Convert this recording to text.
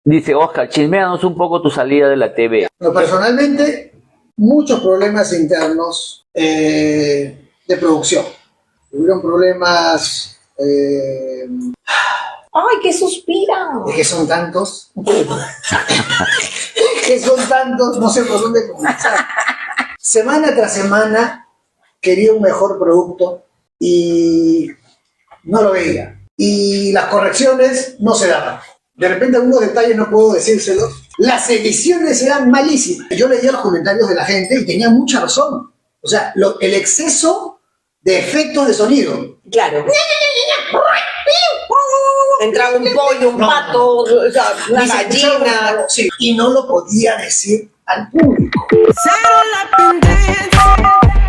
Dice Oscar, chisméanos un poco tu salida de la TV. No, personalmente, muchos problemas internos de producción. Hubieron problemas ¡Ay, qué suspira! de que son tantos. Que son tantos, no sé por dónde comenzar. Semana tras semana quería un mejor producto y no lo veía. Y las correcciones no se daban. De repente algunos detalles no puedo decírselos. Las ediciones eran malísimas. Yo leía los comentarios de la gente y tenía mucha razón. O sea, el exceso de efectos de sonido. Claro. Entraba un pollo, un pato, o sea, una gallina. Sí, y no lo podía decir al público. Settle up and dance.